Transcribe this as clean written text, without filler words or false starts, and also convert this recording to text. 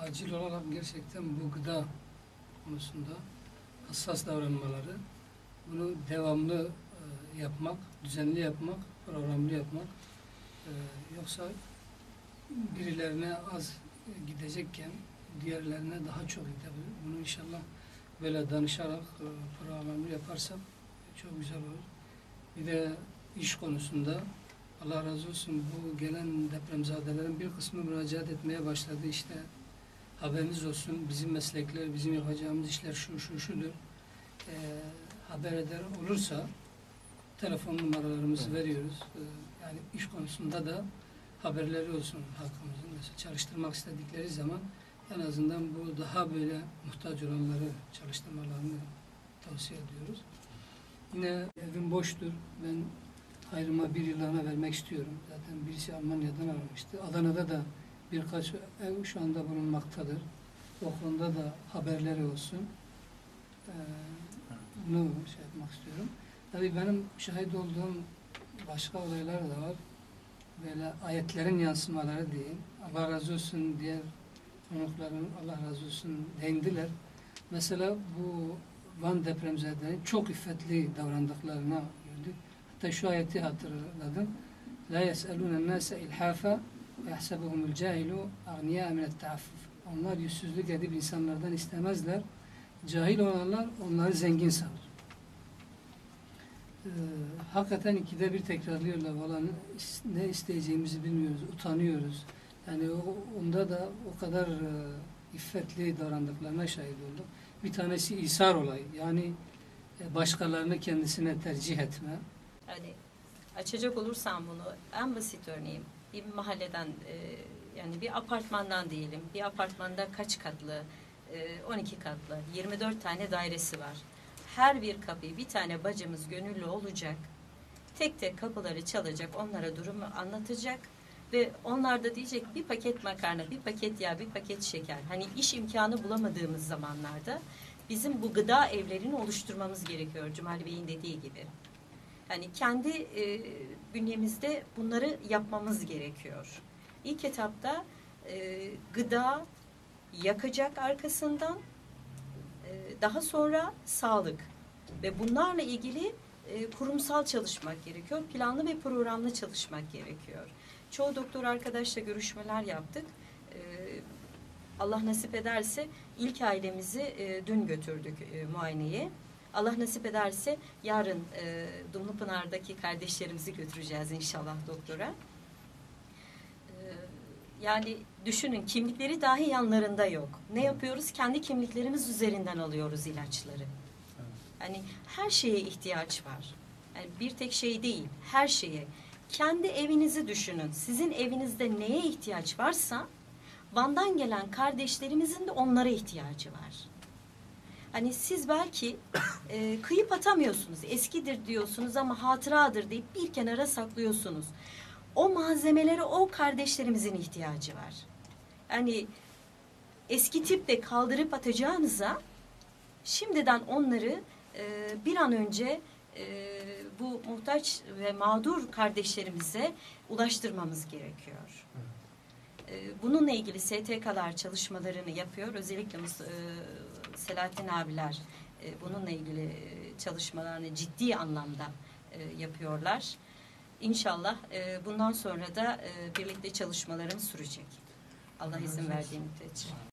acil olarak gerçekten bu gıda konusunda hassas davranmaları, bunu devamlı yapmak, düzenli yapmak, programlı yapmak, yoksa birilerine az gidecekken diğerlerine daha çok gidebilir. Bunu inşallah böyle danışarak programlı yaparsak çok güzel olur. Bir de iş konusunda Allah razı olsun, bu gelen depremzadelerin bir kısmı müracaat etmeye başladı. İşte haberiniz olsun, bizim meslekler, bizim yapacağımız işler şudur. Haber eder olursa telefon numaralarımızı veriyoruz. Yani iş konusunda da haberleri olsun halkımızın. Mesela çalıştırmak istedikleri zaman en azından bu daha böyle muhtaç olanları çalıştırmalarını tavsiye ediyoruz. Yine evim boştur. Ben hayrıma bir yıllığına vermek istiyorum. Zaten birisi Almanya'dan aramıştı. Adana'da da birkaç ev şu anda bulunmaktadır. O konuda da haberleri olsun. Bunu şey yapmak istiyorum. Tabii benim şahit olduğum başka olaylar da var. Böyle ayetlerin yansımaları diyeyim. Allah razı olsun, diğer konukların Allah razı olsun değindiler. Mesela bu Van depremzedelerin çok iffetli davrandıklarına gördük. Hatta şu ayeti hatırladım. La yes'elûnen nâse ilhâfe ve yahsebuhumul câhilu agniyâ minet teaffuf. Onlar yüzsüzlük edip insanlardan istemezler. Cahil olanlar onları zengin sanır. Hakikaten ikide bir tekrarlıyorlar. Vallahi ne isteyeceğimizi bilmiyoruz, utanıyoruz. Yani onda da o kadar iffetli davrandıklarına şahit olduk. Bir tanesi İsar olayı. Yani başkalarını kendisine tercih etme. Hani açacak olursam bunu en basit örneğim. Bir mahalleden yani bir apartmandan diyelim. Bir apartmanda kaç katlı? 12 katlı. 24 tane dairesi var. Her bir kapıyı bir tane bacımız gönüllü olacak. Tek tek kapıları çalacak. Onlara durumu anlatacak. Ve onlar da diyecek bir paket makarna, bir paket yağ, bir paket şeker. Hani iş imkanı bulamadığımız zamanlarda bizim bu gıda evlerini oluşturmamız gerekiyor. Cumali Bey'in dediği gibi. Yani kendi bünyemizde bunları yapmamız gerekiyor. İlk etapta gıda yakacak arkasından, daha sonra sağlık ve bunlarla ilgili kurumsal çalışmak gerekiyor. Planlı ve programlı çalışmak gerekiyor. Çoğu doktor arkadaşla görüşmeler yaptık. Allah nasip ederse ilk ailemizi dün götürdük muayeneye. Allah nasip ederse yarın Dumlupınar'daki kardeşlerimizi götüreceğiz inşallah doktora. Yani düşünün, kimlikleri dahi yanlarında yok. Ne yapıyoruz? Kendi kimliklerimiz üzerinden alıyoruz ilaçları. Yani her şeye ihtiyaç var. Yani bir tek şey değil, her şeye. Kendi evinizi düşünün. Sizin evinizde neye ihtiyaç varsa Van'dan gelen kardeşlerimizin de onlara ihtiyacı var. Hani siz belki kıyıp atamıyorsunuz. Eskidir diyorsunuz ama hatıradır deyip bir kenara saklıyorsunuz. O malzemelere o kardeşlerimizin ihtiyacı var. Yani eski tipte kaldırıp atacağınıza şimdiden onları bir an önce bu muhtaç ve mağdur kardeşlerimize ulaştırmamız gerekiyor. Bununla ilgili STK'lar çalışmalarını yapıyor. Özellikle Selahattin abiler bununla ilgili çalışmalarını ciddi anlamda yapıyorlar. İnşallah bundan sonra da birlikte çalışmalarımız sürecek. Allah izin verdiği müddetçe.